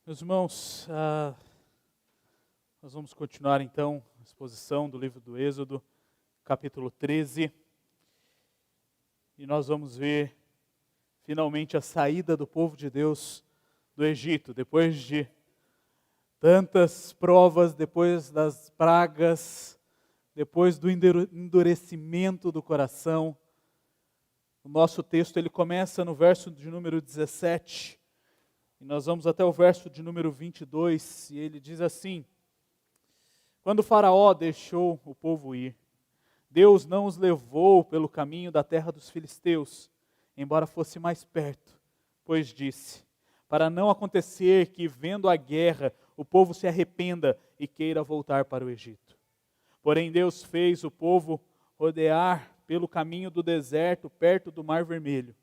Meus irmãos, nós vamos continuar então a exposição do livro do Êxodo, capítulo 13. E nós vamos ver finalmente a saída do povo de Deus do Egito, depois de tantas provas, depois das pragas, depois do endurecimento do coração. O nosso texto ele começa no verso de número 17, e nós vamos até o verso de número 22, e ele diz assim: Quando Faraó deixou o povo ir, Deus não os levou pelo caminho da terra dos filisteus, embora fosse mais perto, pois disse, para não acontecer que, vendo a guerra, o povo se arrependa e queira voltar para o Egito. Porém Deus fez o povo rodear pelo caminho do deserto, perto do Mar Vermelho.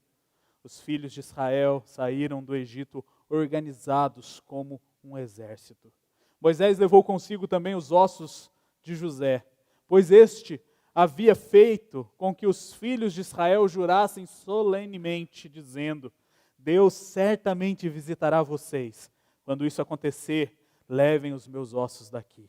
Os filhos de Israel saíram do Egito organizados como um exército. Moisés levou consigo também os ossos de José, pois este havia feito com que os filhos de Israel jurassem solenemente, dizendo: Deus certamente visitará vocês. Quando isso acontecer, levem os meus ossos daqui.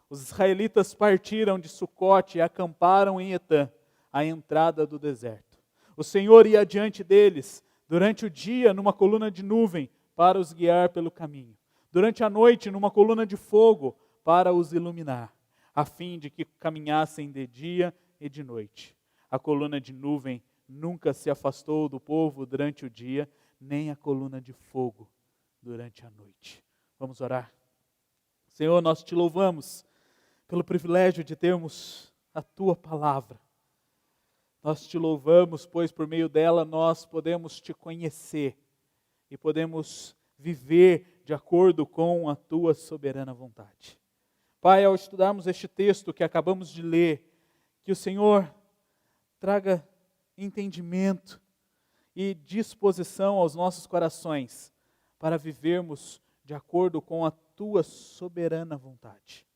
Os israelitas partiram de Sucote e acamparam em Etã, à entrada do deserto. O Senhor ia adiante deles, durante o dia numa coluna de nuvem, para os guiar pelo caminho. Durante a noite, numa coluna de fogo, para os iluminar, a fim de que caminhassem de dia e de noite. A coluna de nuvem nunca se afastou do povo durante o dia, nem a coluna de fogo durante a noite. Vamos orar. Senhor, nós te louvamos pelo privilégio de termos a Tua palavra. Nós te louvamos, pois por meio dela nós podemos te conhecer e podemos viver de acordo com a Tua soberana vontade. Pai, ao estudarmos este texto que acabamos de ler, que o Senhor traga entendimento e disposição aos nossos corações para vivermos de acordo com a Tua soberana vontade.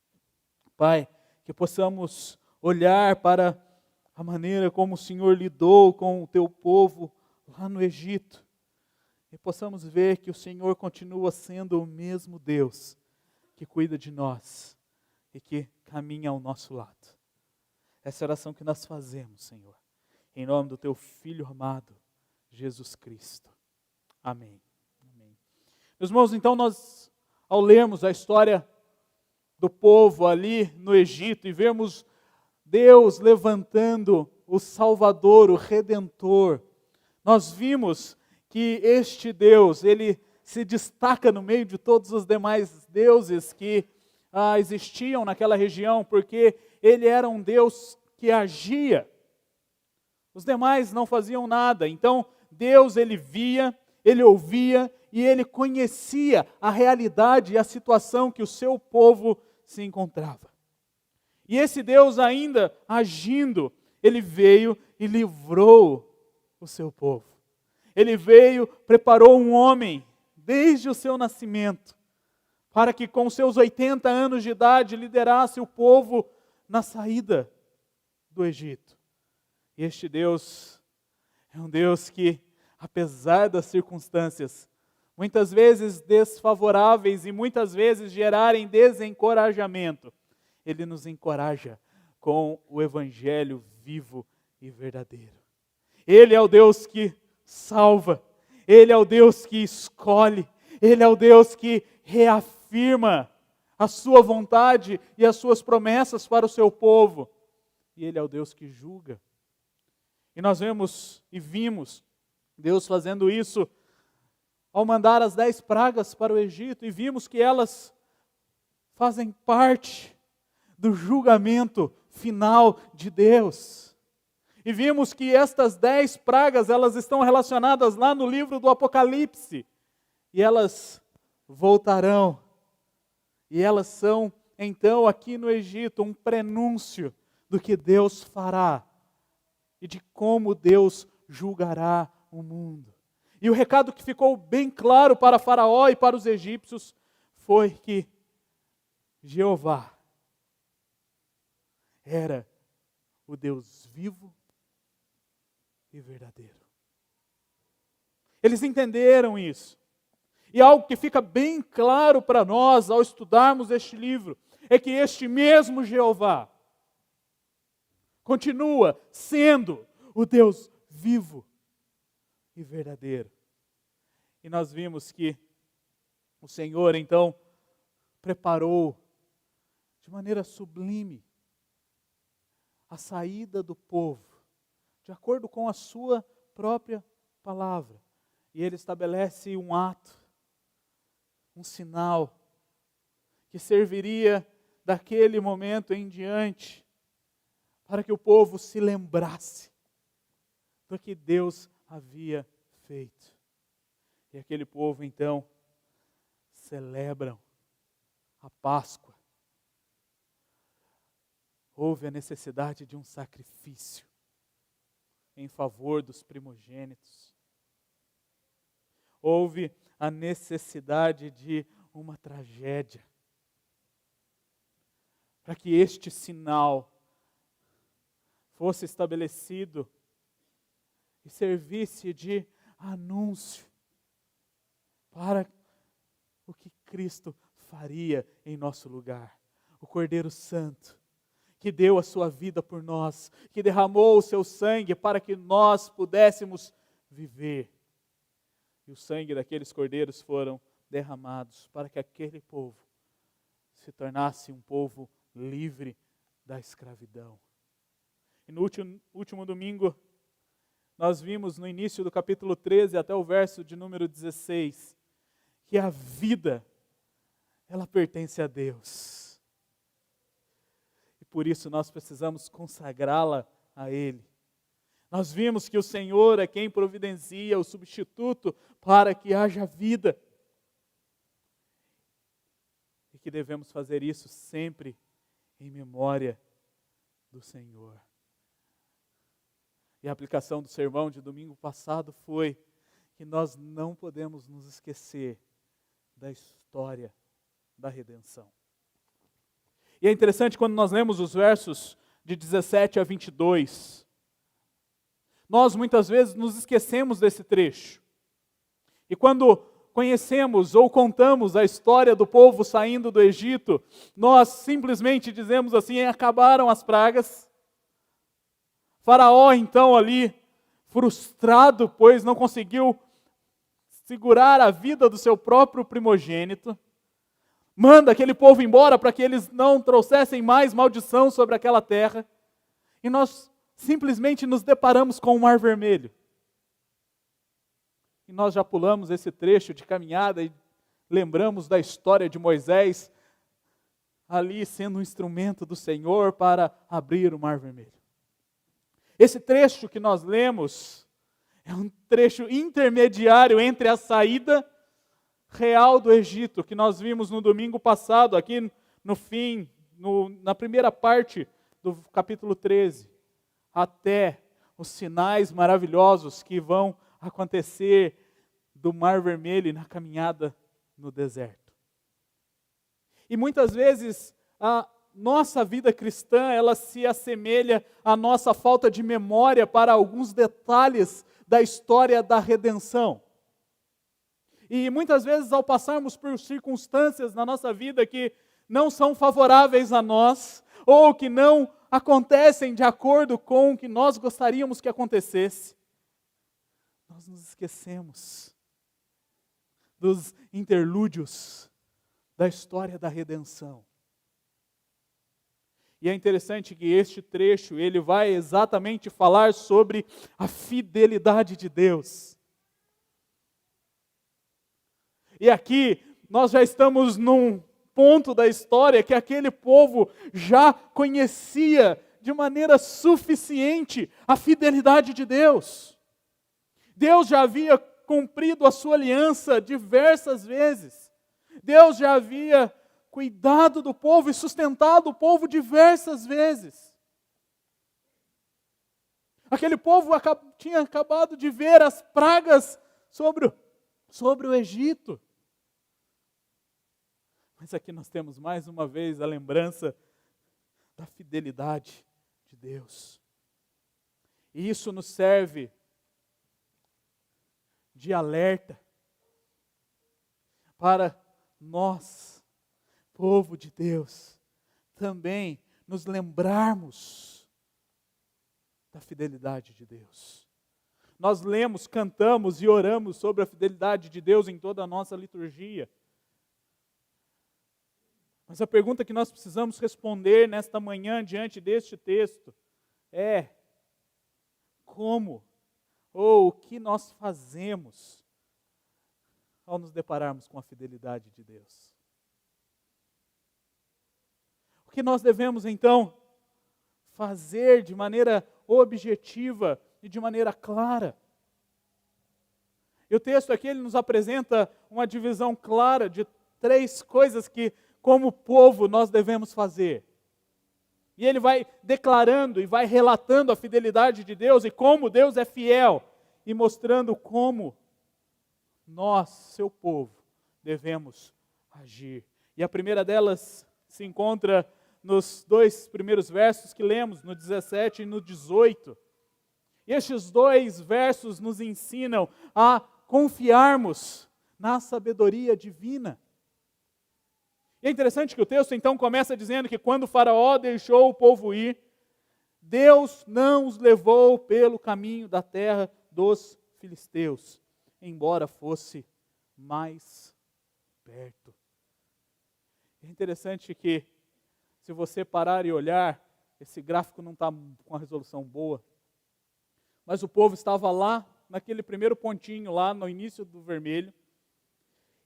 Pai, que possamos olhar para a maneira como o Senhor lidou com o Teu povo lá no Egito e possamos ver que o Senhor continua sendo o mesmo Deus que cuida de nós e que caminha ao nosso lado. Essa é a oração que nós fazemos, Senhor, em nome do Teu Filho amado, Jesus Cristo. Amém. Amém. Meus irmãos, então nós, ao lermos a história do povo ali no Egito e vermos Deus levantando o Salvador, o Redentor, nós vimos que este Deus, ele se destaca no meio de todos os demais deuses que existiam naquela região, porque ele era um Deus que agia. Os demais não faziam nada. Então, Deus, ele via, ele ouvia e ele conhecia a realidade e a situação que o seu povo se encontrava. E esse Deus ainda agindo, ele veio e livrou o seu povo. Ele veio, preparou um homem desde o seu nascimento, para que com seus 80 anos de idade liderasse o povo na saída do Egito. E este Deus é um Deus que, apesar das circunstâncias, muitas vezes desfavoráveis e muitas vezes gerarem desencorajamento, Ele nos encoraja com o Evangelho vivo e verdadeiro. Ele é o Deus que salva, Ele é o Deus que escolhe, Ele é o Deus que reafirma a sua vontade e as suas promessas para o seu povo. E Ele é o Deus que julga. E nós vemos e vimos Deus fazendo isso ao mandar as 10 pragas para o Egito, e vimos que elas fazem parte do julgamento final de Deus. E vimos que estas 10 pragas, elas estão relacionadas lá no livro do Apocalipse. E elas voltarão. E elas são, então, aqui no Egito, um prenúncio do que Deus fará e de como Deus julgará o mundo. E o recado que ficou bem claro para Faraó e para os egípcios foi que Jeová era o Deus vivo e verdadeiro. Eles entenderam isso. E algo que fica bem claro para nós ao estudarmos este livro é que este mesmo Jeová continua sendo o Deus vivo e verdadeiro. E nós vimos que o Senhor, então, preparou de maneira sublime a saída do povo, de acordo com a sua própria palavra. E Ele estabelece um ato, um sinal, que serviria daquele momento em diante, para que o povo se lembrasse do que Deus havia feito. E aquele povo, então, celebram a Páscoa. Houve a necessidade de um sacrifício em favor dos primogênitos. Houve a necessidade de uma tragédia, para que este sinal fosse estabelecido e servisse de anúncio para o que Cristo faria em nosso lugar. O Cordeiro Santo, que deu a sua vida por nós, que derramou o seu sangue para que nós pudéssemos viver. E o sangue daqueles cordeiros foram derramados para que aquele povo se tornasse um povo livre da escravidão. E no último domingo, nós vimos no início do capítulo 13 até o verso de número 16, que a vida, ela pertence a Deus. E por isso nós precisamos consagrá-la a Ele. Nós vimos que o Senhor é quem providencia o substituto para que haja vida. E que devemos fazer isso sempre em memória do Senhor. E a aplicação do sermão de domingo passado foi que nós não podemos nos esquecer da história da redenção. E é interessante quando nós lemos os versos de 17 a 22, nós muitas vezes nos esquecemos desse trecho. E quando conhecemos ou contamos a história do povo saindo do Egito, nós simplesmente dizemos assim: acabaram as pragas. Faraó então ali, frustrado, pois não conseguiu segurar a vida do seu próprio primogênito, manda aquele povo embora para que eles não trouxessem mais maldição sobre aquela terra. E nós simplesmente nos deparamos com o Mar Vermelho. E nós já pulamos esse trecho de caminhada e lembramos da história de Moisés ali sendo um instrumento do Senhor para abrir o Mar Vermelho. Esse trecho que nós lemos é um trecho intermediário entre a saída real do Egito, que nós vimos no domingo passado, aqui no fim, na primeira parte do capítulo 13, até os sinais maravilhosos que vão acontecer do Mar Vermelho e na caminhada no deserto. E muitas vezes a nossa vida cristã, ela se assemelha à nossa falta de memória para alguns detalhes da história da redenção. E muitas vezes, ao passarmos por circunstâncias na nossa vida que não são favoráveis a nós, ou que não acontecem de acordo com o que nós gostaríamos que acontecesse, nós nos esquecemos dos interlúdios da história da redenção. E é interessante que este trecho, ele vai exatamente falar sobre a fidelidade de Deus. E aqui nós já estamos num ponto da história que aquele povo já conhecia de maneira suficiente a fidelidade de Deus. Deus já havia cumprido a sua aliança diversas vezes. Deus já havia cuidado do povo e sustentado o povo diversas vezes. Aquele povo tinha acabado de ver as pragas sobre o Egito. Mas aqui nós temos mais uma vez a lembrança da fidelidade de Deus. E isso nos serve de alerta para nós, povo de Deus, também nos lembrarmos da fidelidade de Deus. Nós lemos, cantamos e oramos sobre a fidelidade de Deus em toda a nossa liturgia. Mas a pergunta que nós precisamos responder nesta manhã, diante deste texto, é: como ou o que nós fazemos ao nos depararmos com a fidelidade de Deus? O que nós devemos, então, fazer de maneira objetiva e de maneira clara? E o texto aqui ele nos apresenta uma divisão clara de 3 coisas que, como povo, nós devemos fazer. E ele vai declarando e vai relatando a fidelidade de Deus e como Deus é fiel, e mostrando como nós, seu povo, devemos agir. E a primeira delas se encontra nos 2 primeiros versos que lemos, no 17 e no 18. E estes 2 versos nos ensinam a confiarmos na sabedoria divina. E é interessante que o texto então começa dizendo que quando o faraó deixou o povo ir, Deus não os levou pelo caminho da terra dos filisteus, embora fosse mais perto. É interessante que, se você parar e olhar, esse gráfico não está com a resolução boa, mas o povo estava lá, naquele primeiro pontinho, lá no início do vermelho,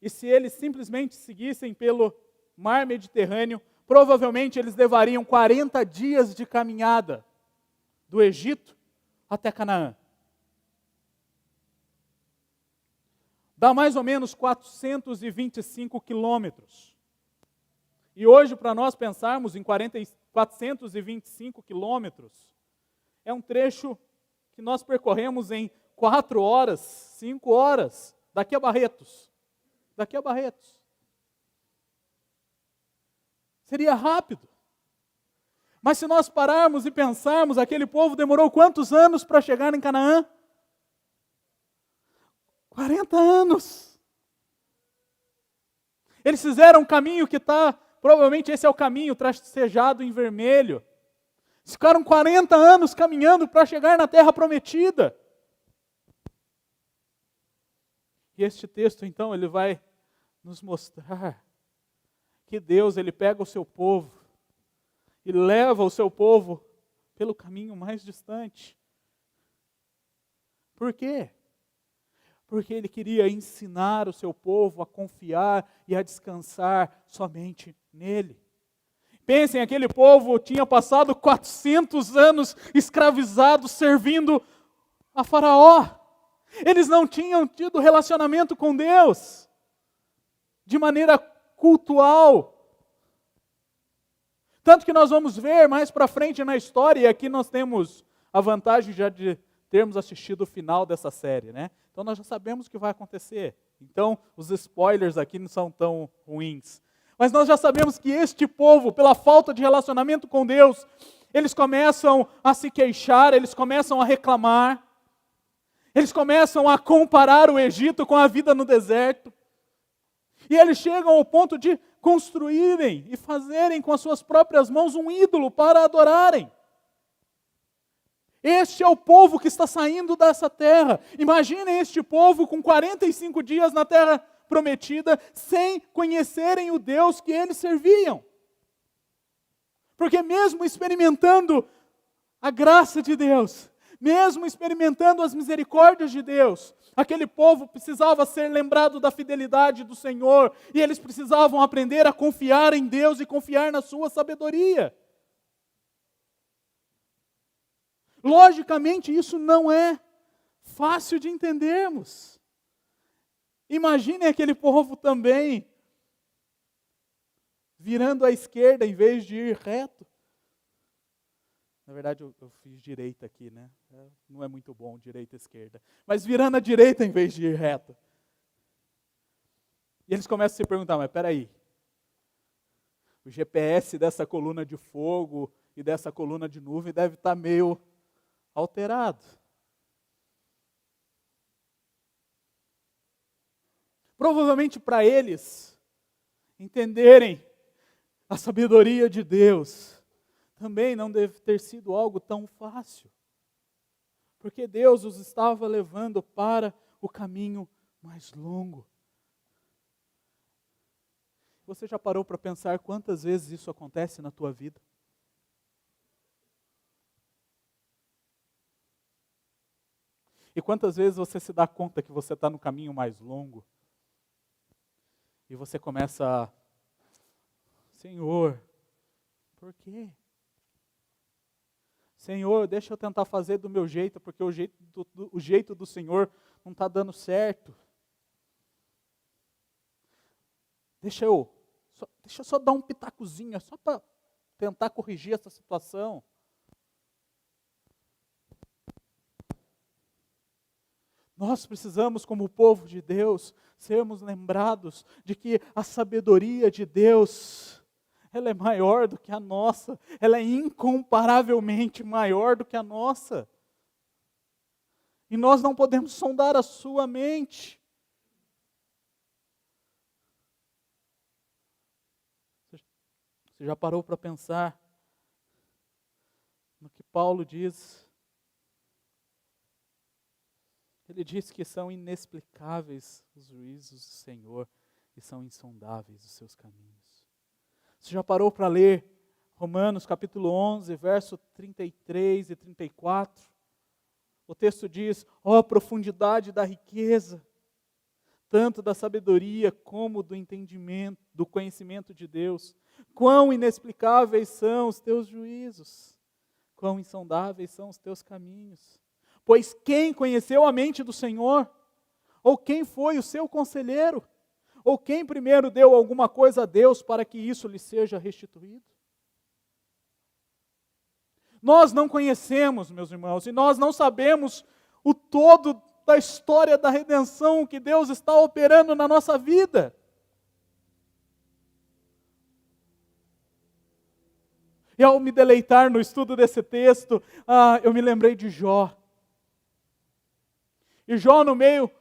e se eles simplesmente seguissem pelo mar Mediterrâneo, provavelmente eles levariam 40 dias de caminhada do Egito até Canaã. Dá mais ou menos 425 quilômetros. E hoje, para nós pensarmos em 425 quilômetros, é um trecho que nós percorremos em 4 horas, 5 horas, daqui a Barretos. Daqui a Barretos. Seria rápido. Mas se nós pararmos e pensarmos, aquele povo demorou quantos anos para chegar em Canaã? 40 anos. Eles fizeram um caminho que está, provavelmente esse é o caminho, tracejado em vermelho. Eles ficaram 40 anos caminhando para chegar na terra prometida. E este texto, então, ele vai nos mostrar que Deus, ele pega o seu povo e leva o seu povo pelo caminho mais distante. Por quê? Porque ele queria ensinar o seu povo a confiar e a descansar somente nele. Pensem, aquele povo tinha passado 400 anos escravizados, servindo a Faraó. Eles não tinham tido relacionamento com Deus de maneira cultual. Tanto que nós vamos ver mais para frente na história, e aqui nós temos a vantagem já de termos assistido o final dessa série, né? Então nós já sabemos o que vai acontecer. Então os spoilers aqui não são tão ruins. Mas nós já sabemos que este povo, pela falta de relacionamento com Deus, eles começam a se queixar, eles começam a reclamar, eles começam a comparar o Egito com a vida no deserto. E eles chegam ao ponto de construírem e fazerem com as suas próprias mãos um ídolo para adorarem. Este é o povo que está saindo dessa terra. Imaginem este povo com 45 dias na terra prometida, sem conhecerem o Deus que eles serviam. Porque mesmo experimentando a graça de Deus, mesmo experimentando as misericórdias de Deus, aquele povo precisava ser lembrado da fidelidade do Senhor, e eles precisavam aprender a confiar em Deus e confiar na sua sabedoria. Logicamente, isso não é fácil de entendermos. Imaginem aquele povo também virando à esquerda em vez de ir reto. Na verdade, eu fiz direita aqui, né? Não é muito bom direita e esquerda. Mas virando à direita em vez de ir reto. E eles começam a se perguntar, mas peraí, o GPS dessa coluna de fogo e dessa coluna de nuvem deve estar meio alterado. Provavelmente para eles entenderem a sabedoria de Deus, também não deve ter sido algo tão fácil. Porque Deus os estava levando para o caminho mais longo. Você já parou para pensar quantas vezes isso acontece na tua vida? E quantas vezes você se dá conta que você está no caminho mais longo? E você começa a... Senhor, por quê? Senhor, deixa eu tentar fazer do meu jeito, porque o jeito do Senhor não está dando certo. Deixa eu só dar um pitacozinho, só para tentar corrigir essa situação. Nós precisamos, como povo de Deus, sermos lembrados de que a sabedoria de Deus, ela é maior do que a nossa, ela é incomparavelmente maior do que a nossa. E nós não podemos sondar a sua mente. Você já parou para pensar no que Paulo diz? Ele diz que são inexplicáveis os juízos do Senhor e são insondáveis os seus caminhos. Você já parou para ler Romanos capítulo 11, verso 33 e 34? O texto diz: ó, a profundidade da riqueza, tanto da sabedoria como do entendimento, do conhecimento de Deus. Quão inexplicáveis são os teus juízos, quão insondáveis são os teus caminhos. Pois quem conheceu a mente do Senhor? Ou quem foi o seu conselheiro? Ou quem primeiro deu alguma coisa a Deus para que isso lhe seja restituído? Nós não conhecemos, meus irmãos, e nós não sabemos o todo da história da redenção que Deus está operando na nossa vida. E ao me deleitar no estudo desse texto, eu me lembrei de Jó. E Jó, no meio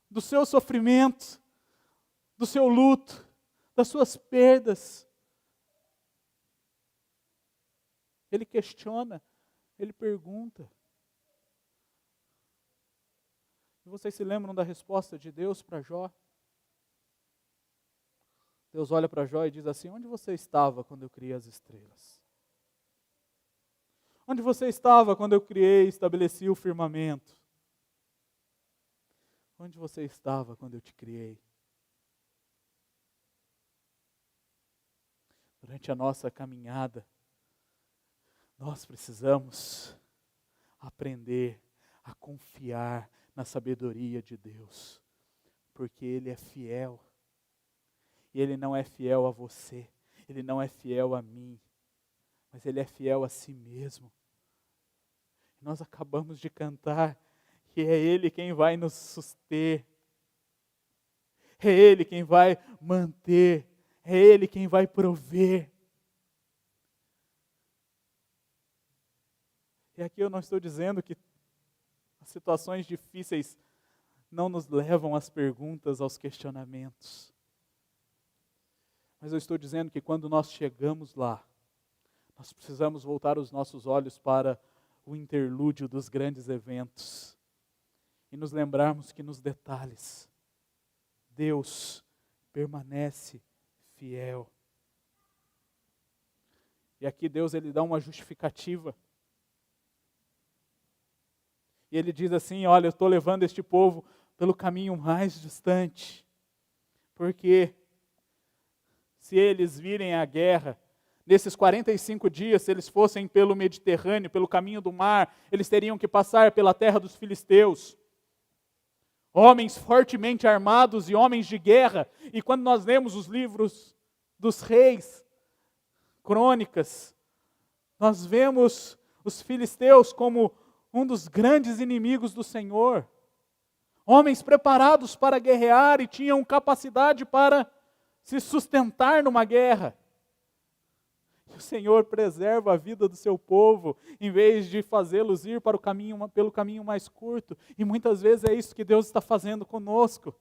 do seu sofrimento, do seu luto, das suas perdas, ele questiona, ele pergunta. E vocês se lembram da resposta de Deus para Jó? Deus olha para Jó e diz assim: onde você estava quando eu criei as estrelas? Onde você estava quando eu criei e estabeleci o firmamento? Onde você estava quando eu te criei? Durante a nossa caminhada, nós precisamos aprender a confiar na sabedoria de Deus, porque Ele é fiel. E Ele não é fiel a você, Ele não é fiel a mim, mas Ele é fiel a si mesmo. Nós acabamos de cantar que é Ele quem vai nos suster, é Ele quem vai manter, é Ele quem vai prover. E aqui eu não estou dizendo que as situações difíceis não nos levam às perguntas, aos questionamentos. Mas eu estou dizendo que quando nós chegamos lá, nós precisamos voltar os nossos olhos para o interlúdio dos grandes eventos e nos lembrarmos que nos detalhes, Deus permanece fiel. E aqui Deus ele dá uma justificativa. E Ele diz assim: olha, eu estou levando este povo pelo caminho mais distante, porque se eles virem a guerra, nesses 45 dias, se eles fossem pelo Mediterrâneo, pelo caminho do mar, eles teriam que passar pela terra dos filisteus. Homens fortemente armados e homens de guerra. E quando nós lemos os livros dos reis, crônicas, nós vemos os filisteus como um dos grandes inimigos do Senhor. Homens preparados para guerrear e tinham capacidade para se sustentar numa guerra. E o Senhor preserva a vida do seu povo, em vez de fazê-los ir para pelo caminho mais curto. E muitas vezes é isso que Deus está fazendo conosco.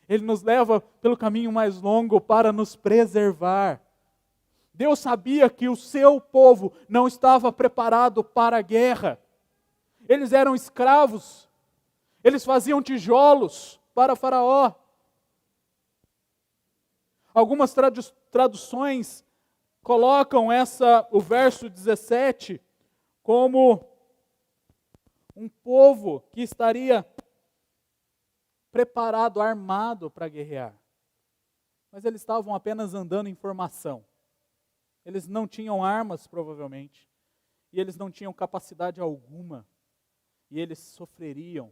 Ele nos leva pelo caminho mais longo para nos preservar. Deus sabia que o seu povo não estava preparado para a guerra. Eles eram escravos. Eles faziam tijolos para Faraó. Algumas traduções colocam o verso 17 como um povo que estaria preparado, armado para guerrear. Mas eles estavam apenas andando em formação. Eles não tinham armas, provavelmente. E eles não tinham capacidade alguma. E eles sofreriam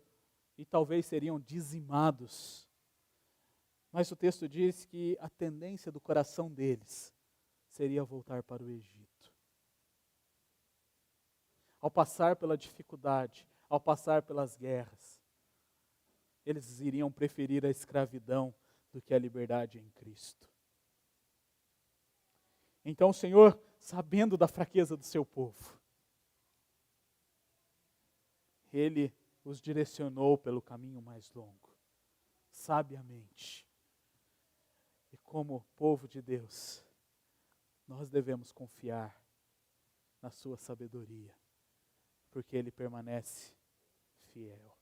e talvez seriam dizimados. Mas o texto diz que a tendência do coração deles seria voltar para o Egito. Ao passar pela dificuldade, ao passar pelas guerras, eles iriam preferir a escravidão do que a liberdade em Cristo. Então o Senhor, sabendo da fraqueza do seu povo, Ele os direcionou pelo caminho mais longo, sabiamente. E como povo de Deus, nós devemos confiar na sua sabedoria, porque Ele permanece fiel.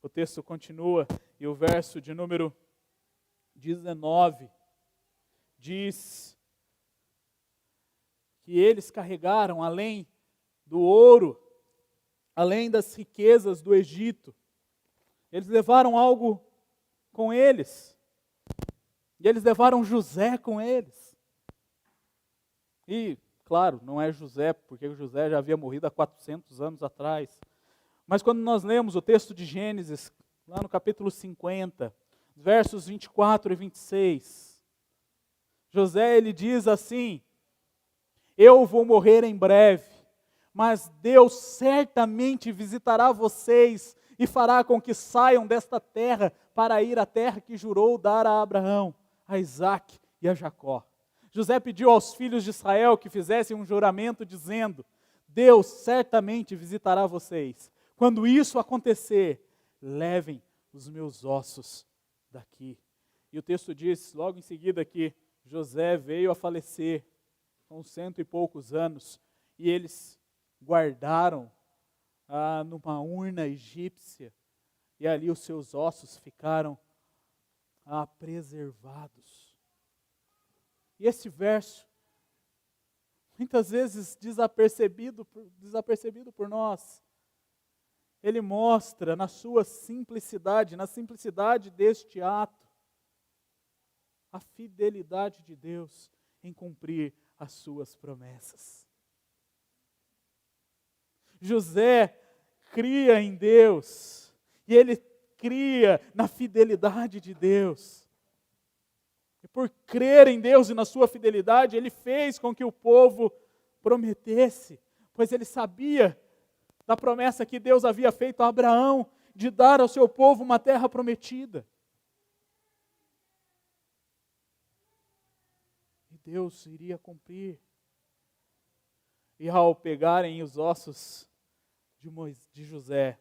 O texto continua e o verso de número 19 diz que eles carregaram, além do ouro, além das riquezas do Egito, eles levaram algo com eles. E eles levaram José com eles. E, claro, não é José, porque José já havia morrido há 400 anos atrás. Mas quando nós lemos o texto de Gênesis, lá no capítulo 50, versos 24 e 26, José, ele diz assim: eu vou morrer em breve, mas Deus certamente visitará vocês e fará com que saiam desta terra para ir à terra que jurou dar a Abraão, a Isaque e a Jacó. José pediu aos filhos de Israel que fizessem um juramento dizendo: Deus certamente visitará vocês. Quando isso acontecer, levem os meus ossos daqui. E o texto diz logo em seguida que José veio a falecer com 100 e poucos anos, e eles guardaram numa urna egípcia, e ali os seus ossos ficaram preservados. E esse verso, muitas vezes desapercebido por nós, ele mostra na sua simplicidade, na simplicidade deste ato, a fidelidade de Deus em cumprir as suas promessas. José cria em Deus, e ele cria na fidelidade de Deus. E por crer em Deus e na sua fidelidade, ele fez com que o povo prometesse, pois ele sabia da promessa que Deus havia feito a Abraão, de dar ao seu povo uma terra prometida. E Deus iria cumprir. E ao pegarem os ossos de José,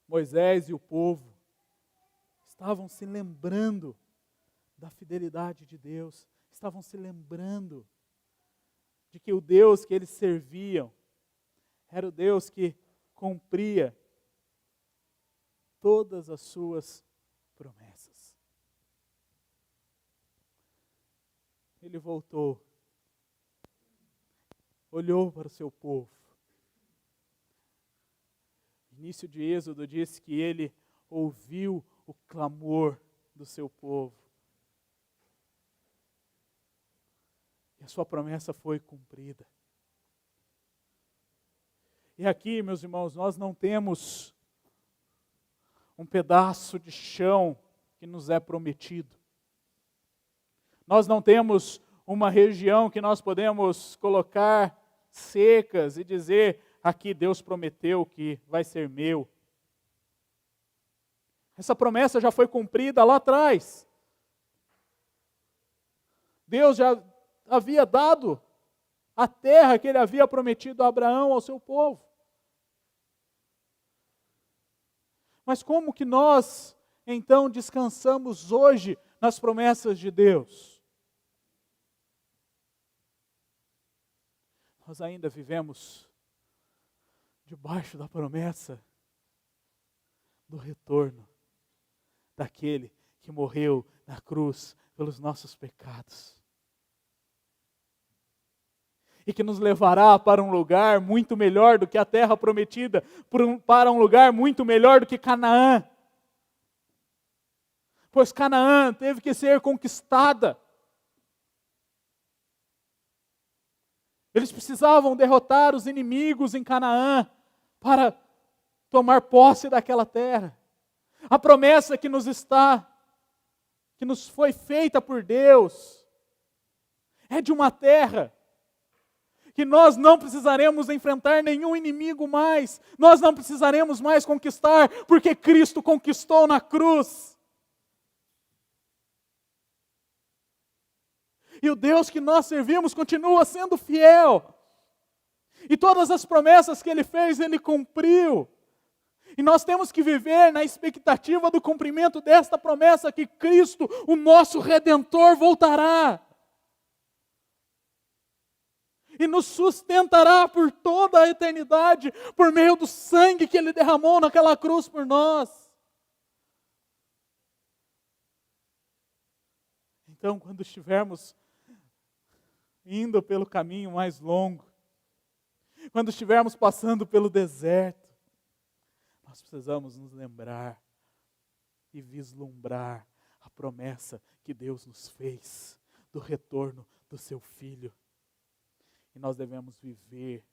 Moisés e o povo estavam se lembrando da fidelidade de Deus, estavam se lembrando de que o Deus que eles serviam era o Deus que cumpria todas as suas promessas. Ele voltou, olhou para o seu povo. O início de Êxodo diz que ele ouviu o clamor do seu povo. E a sua promessa foi cumprida. E aqui, meus irmãos, nós não temos um pedaço de chão que nos é prometido. Nós não temos uma região que nós podemos colocar secas e dizer: aqui Deus prometeu que vai ser meu. Essa promessa já foi cumprida lá atrás. Deus já havia dado a terra que ele havia prometido a Abraão, ao seu povo. Mas como que nós então descansamos hoje nas promessas de Deus. Nós ainda vivemos debaixo da promessa do retorno daquele que morreu na cruz pelos nossos pecados. E que nos levará para um lugar muito melhor do que a terra prometida, para um lugar muito melhor do que Canaã. Pois Canaã teve que ser conquistada. Eles precisavam derrotar os inimigos em Canaã para tomar posse daquela terra. A promessa que nos foi feita por Deus, é de uma terra que nós não precisaremos enfrentar nenhum inimigo mais, nós não precisaremos mais conquistar, porque Cristo conquistou na cruz. E o Deus que nós servimos continua sendo fiel. E todas as promessas que Ele fez, Ele cumpriu. E nós temos que viver na expectativa do cumprimento desta promessa que Cristo, o nosso Redentor, voltará. E nos sustentará por toda a eternidade, por meio do sangue que Ele derramou naquela cruz por nós. Então, quando estivermos indo pelo caminho mais longo, quando estivermos passando pelo deserto, nós precisamos nos lembrar e vislumbrar a promessa que Deus nos fez do retorno do seu Filho. E nós devemos viver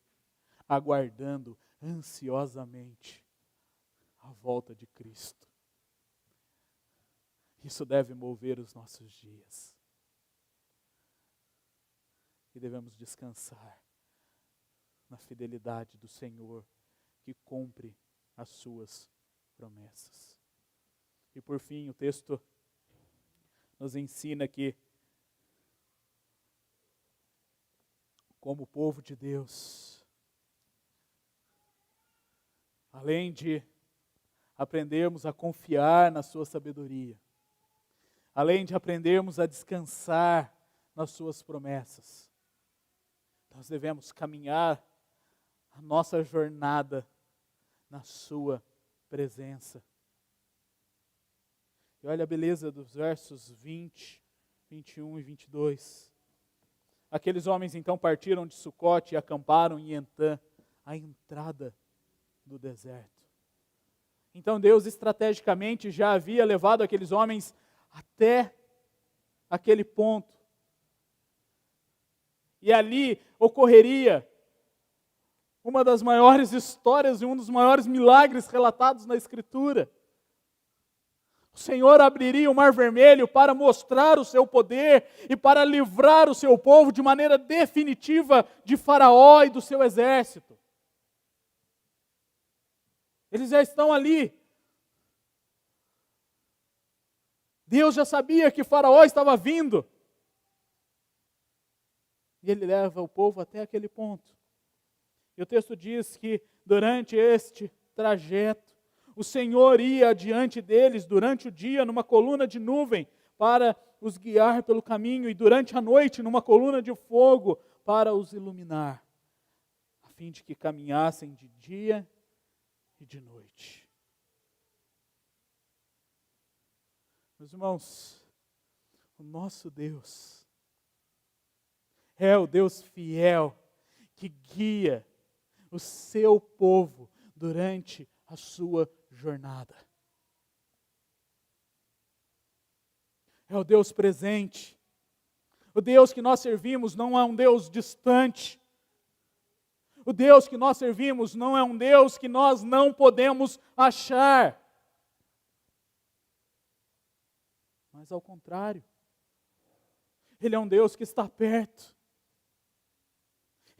aguardando ansiosamente a volta de Cristo. Isso deve mover os nossos dias. E devemos descansar na fidelidade do Senhor, que cumpre as suas promessas. E por fim, o texto nos ensina que, como povo de Deus, além de aprendermos a confiar na sua sabedoria, além de aprendermos a descansar nas suas promessas, nós devemos caminhar a nossa jornada na sua presença. E olha a beleza dos versos 20, 21 e 22. Aqueles homens então partiram de Sucote e acamparam em Etã, a entrada do deserto. Então Deus estrategicamente já havia levado aqueles homens até aquele ponto. E ali ocorreria uma das maiores histórias e um dos maiores milagres relatados na Escritura. O Senhor abriria o Mar Vermelho para mostrar o seu poder e para livrar o seu povo de maneira definitiva de Faraó e do seu exército. Eles já estão ali. Deus já sabia que Faraó estava vindo. E ele leva o povo até aquele ponto. E o texto diz que durante este trajeto, o Senhor ia adiante deles durante o dia numa coluna de nuvem para os guiar pelo caminho e durante a noite numa coluna de fogo para os iluminar, a fim de que caminhassem de dia e de noite. Meus irmãos, o nosso Deus é o Deus fiel que guia o seu povo durante a sua jornada. É o Deus presente. O Deus que nós servimos não é um Deus distante. O Deus que nós servimos não é um Deus que nós não podemos achar. Mas ao contrário, Ele é um Deus que está perto.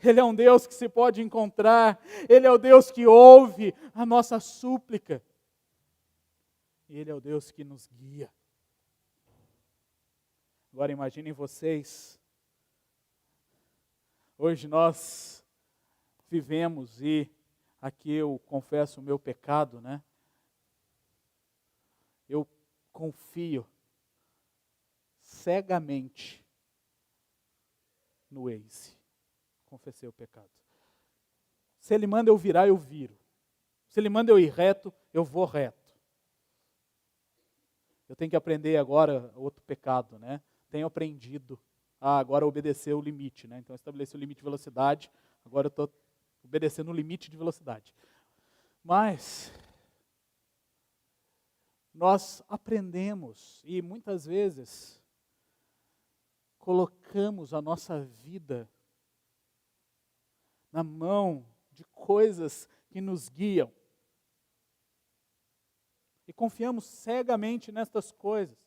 Ele é um Deus que se pode encontrar. Ele é o Deus que ouve a nossa súplica. E Ele é o Deus que nos guia. Agora imaginem vocês, hoje nós vivemos, e aqui eu confesso o meu pecado, né? Eu confio cegamente no Waze. Confessei o pecado. Se Ele manda eu virar, eu viro. Se Ele manda eu ir reto, eu vou reto. Eu tenho que aprender agora outro pecado, né? Tenho aprendido a agora obedecer o limite, né? Então eu estabeleci o limite de velocidade, agora eu estou obedecendo o limite de velocidade. Mas nós aprendemos e muitas vezes colocamos a nossa vida na mão de coisas que nos guiam. E confiamos cegamente nestas coisas.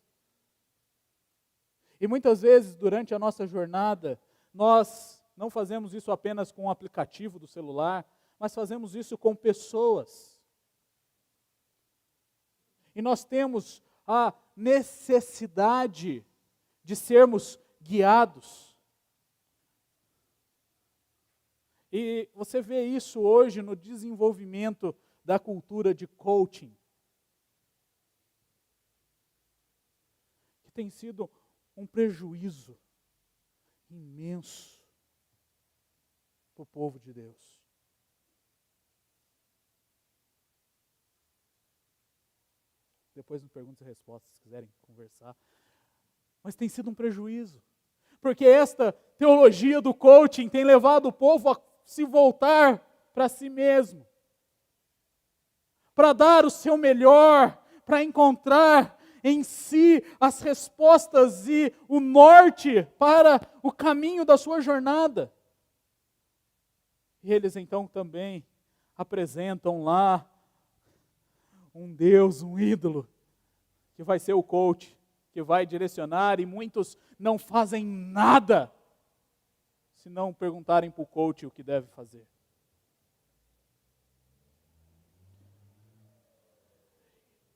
E muitas vezes, durante a nossa jornada, nós não fazemos isso apenas com o aplicativo do celular, mas fazemos isso com pessoas. E nós temos a necessidade de sermos guiados. E você vê isso hoje no desenvolvimento da cultura de coaching, que tem sido um prejuízo imenso para o povo de Deus. Depois nos perguntas e respostas, se quiserem conversar. Mas tem sido um prejuízo. Porque esta teologia do coaching tem levado o povo a se voltar para si mesmo. Para dar o seu melhor, para encontrar em si as respostas e o norte para o caminho da sua jornada. E eles então também apresentam lá um Deus, um ídolo, que vai ser o coach, que vai direcionar, e muitos não fazem nada se não perguntarem para o coach o que deve fazer.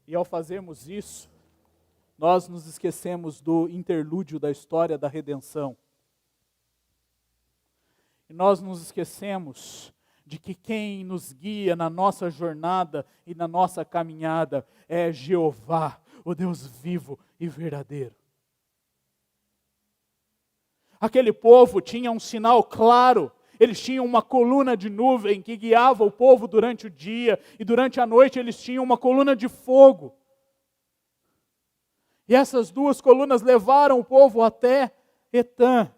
E ao fazermos isso, nós nos esquecemos do interlúdio da história da redenção. E nós nos esquecemos de que quem nos guia na nossa jornada e na nossa caminhada é Jeová, o Deus vivo e verdadeiro. Aquele povo tinha um sinal claro. Eles tinham uma coluna de nuvem que guiava o povo durante o dia, e durante a noite eles tinham uma coluna de fogo. E essas duas colunas levaram o povo até Etã.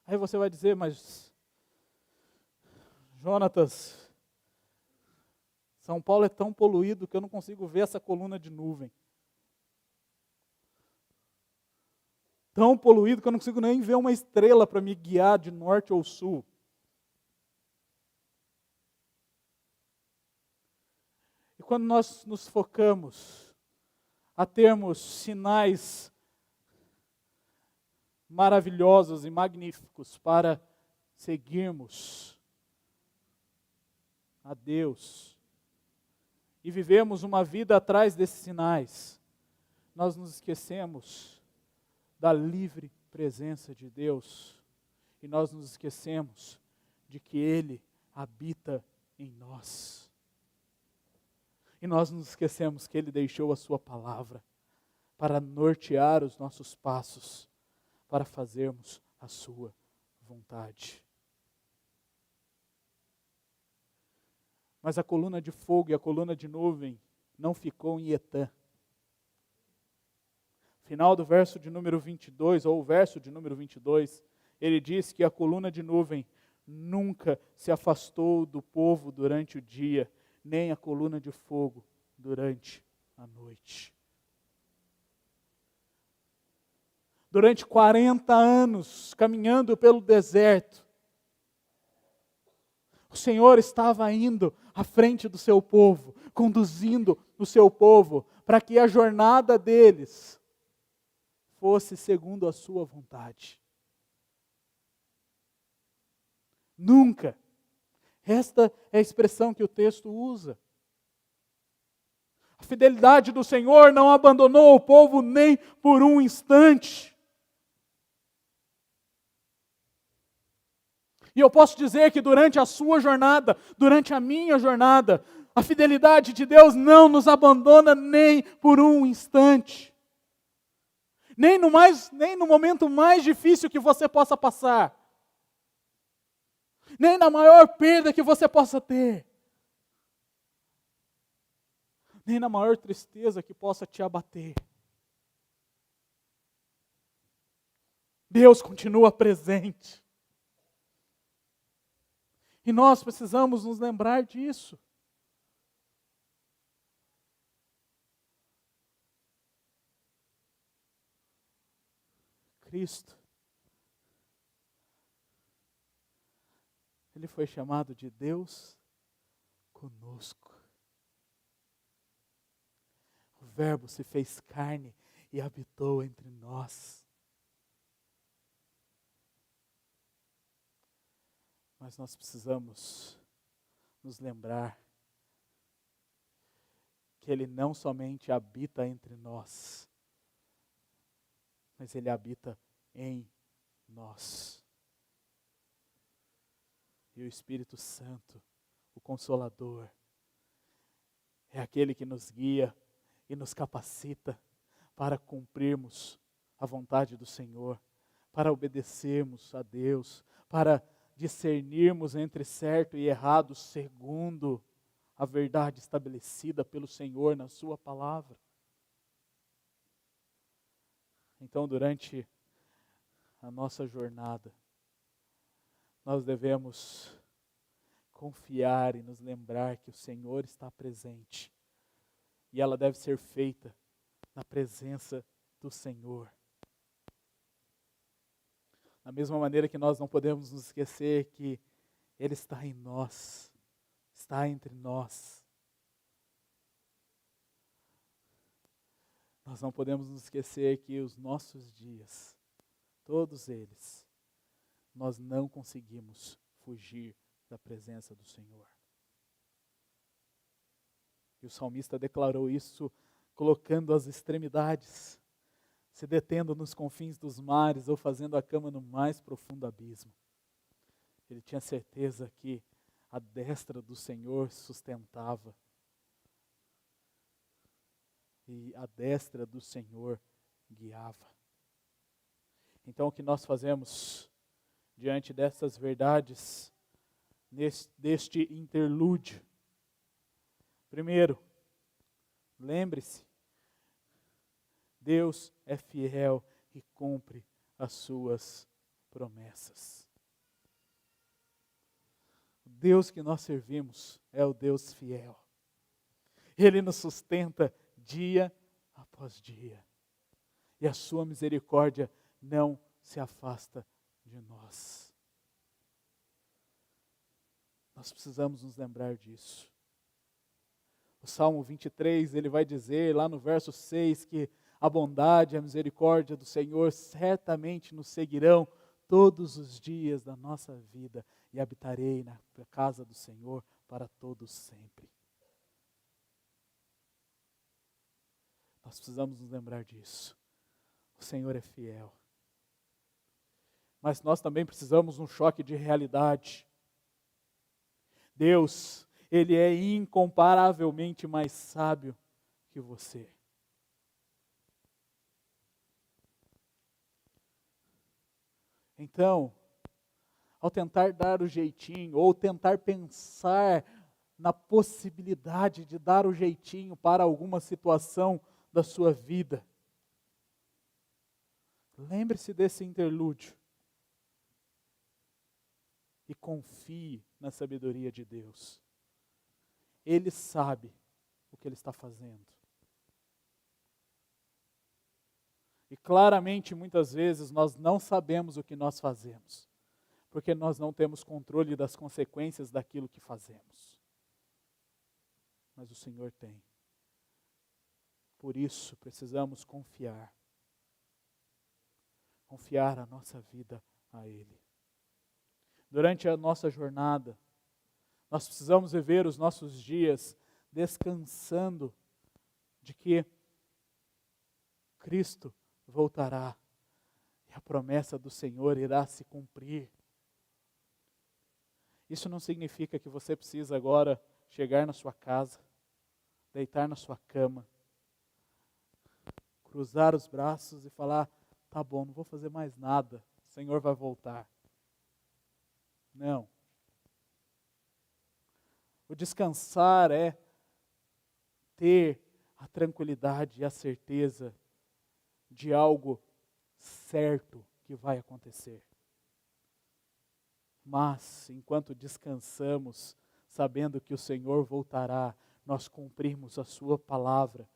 Aí você vai dizer, mas Jonatas, São Paulo é tão poluído que eu não consigo ver essa coluna de nuvem. Tão poluído que eu não consigo nem ver uma estrela para me guiar de norte ou sul. E quando nós nos focamos a termos sinais maravilhosos e magníficos para seguirmos a Deus e vivemos uma vida atrás desses sinais, nós nos esquecemos da livre presença de Deus e nós nos esquecemos de que Ele habita em nós. E nós nos esquecemos que Ele deixou a Sua palavra para nortear os nossos passos, para fazermos a Sua vontade. Mas a coluna de fogo e a coluna de nuvem não ficou em Etã. Final do verso de número 22, ou o verso de número 22, ele diz que a coluna de nuvem nunca se afastou do povo durante o dia, nem a coluna de fogo durante a noite. Durante 40 anos, caminhando pelo deserto, o Senhor estava indo à frente do seu povo, conduzindo o seu povo, para que a jornada deles fosse segundo a sua vontade. Nunca. Esta é a expressão que o texto usa. A fidelidade do Senhor não abandonou o povo nem por um instante. E eu posso dizer que durante a sua jornada, durante a minha jornada, A fidelidade de Deus não nos abandona nem por um instante. Nem no momento mais difícil que você possa passar. Nem na maior perda que você possa ter. Nem na maior tristeza que possa te abater. Deus continua presente. E nós precisamos nos lembrar disso. Cristo, Ele foi chamado de Deus conosco. O Verbo se fez carne e habitou entre nós. Mas nós precisamos nos lembrar que Ele não somente habita entre nós, mas Ele habita em nós. E o Espírito Santo, o Consolador, é aquele que nos guia e nos capacita para cumprirmos a vontade do Senhor, para obedecermos a Deus, para discernirmos entre certo e errado segundo a verdade estabelecida pelo Senhor na sua palavra. Então, durante a nossa jornada, nós devemos confiar e nos lembrar que o Senhor está presente. E ela deve ser feita na presença do Senhor. Da mesma maneira que nós não podemos nos esquecer que Ele está em nós, está entre nós. Nós não podemos nos esquecer que os nossos dias, todos eles, nós não conseguimos fugir da presença do Senhor. E o salmista declarou isso colocando as extremidades, se detendo nos confins dos mares ou fazendo a cama no mais profundo abismo. Ele tinha certeza que a destra do Senhor sustentava. E a destra do Senhor guiava. Então o que nós fazemos diante dessas verdades, deste interlúdio? Primeiro, lembre-se, Deus é fiel e cumpre as suas promessas. O Deus que nós servimos é o Deus fiel. Ele nos sustenta dia após dia. E a sua misericórdia não se afasta de nós. Nós precisamos nos lembrar disso. O Salmo 23, ele vai dizer lá no verso 6 que a bondade e a misericórdia do Senhor certamente nos seguirão todos os dias da nossa vida e habitarei na casa do Senhor para todos sempre. Nós precisamos nos lembrar disso. O Senhor é fiel. Mas nós também precisamos de um choque de realidade. Deus, Ele é incomparavelmente mais sábio que você. Então, ao tentar dar o jeitinho, ou tentar pensar na possibilidade de dar o jeitinho para alguma situação da sua vida, lembre-se desse interlúdio e confie na sabedoria de Deus. Ele sabe o que Ele está fazendo. E claramente, muitas vezes, nós não sabemos o que nós fazemos, porque nós não temos controle das consequências daquilo que fazemos. Mas o Senhor tem. Por isso, precisamos confiar. Confiar a nossa vida a Ele. Durante a nossa jornada, nós precisamos viver os nossos dias descansando de que Cristo voltará e a promessa do Senhor irá se cumprir. Isso não significa que você precisa agora chegar na sua casa, deitar na sua cama, cruzar os braços e falar: tá bom, não vou fazer mais nada, o Senhor vai voltar. Não. O descansar é ter a tranquilidade e a certeza de algo certo que vai acontecer. Mas, enquanto descansamos, sabendo que o Senhor voltará, nós cumprimos a sua palavra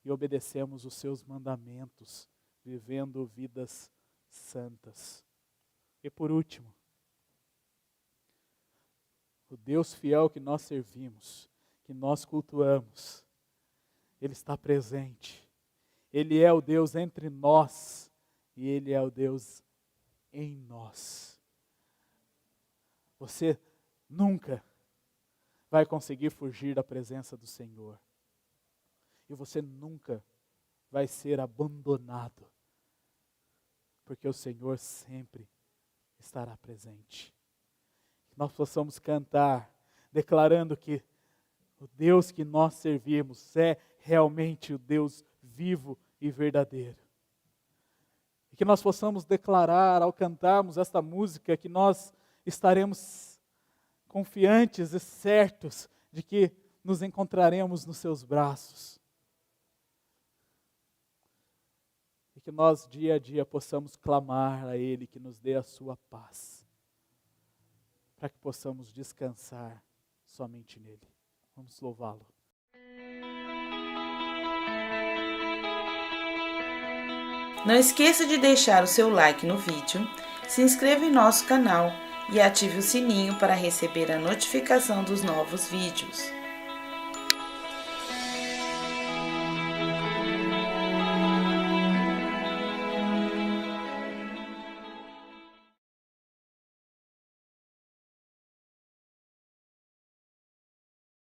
e obedecemos os seus mandamentos, vivendo vidas santas. E por último, o Deus fiel que nós servimos, que nós cultuamos, Ele está presente. Ele é o Deus entre nós e Ele é o Deus em nós. Você nunca vai conseguir fugir da presença do Senhor. E você nunca vai ser abandonado, porque o Senhor sempre estará presente. Que nós possamos cantar, declarando que o Deus que nós servimos é realmente o Deus vivo e verdadeiro. E que nós possamos declarar, ao cantarmos esta música, que nós estaremos confiantes e certos de que nos encontraremos nos seus braços. E que nós dia a dia possamos clamar a Ele que nos dê a sua paz, para que possamos descansar somente nele. Vamos louvá-lo. Não esqueça de deixar o seu like no vídeo, se inscreva em nosso canal e ative o sininho para receber a notificação dos novos vídeos.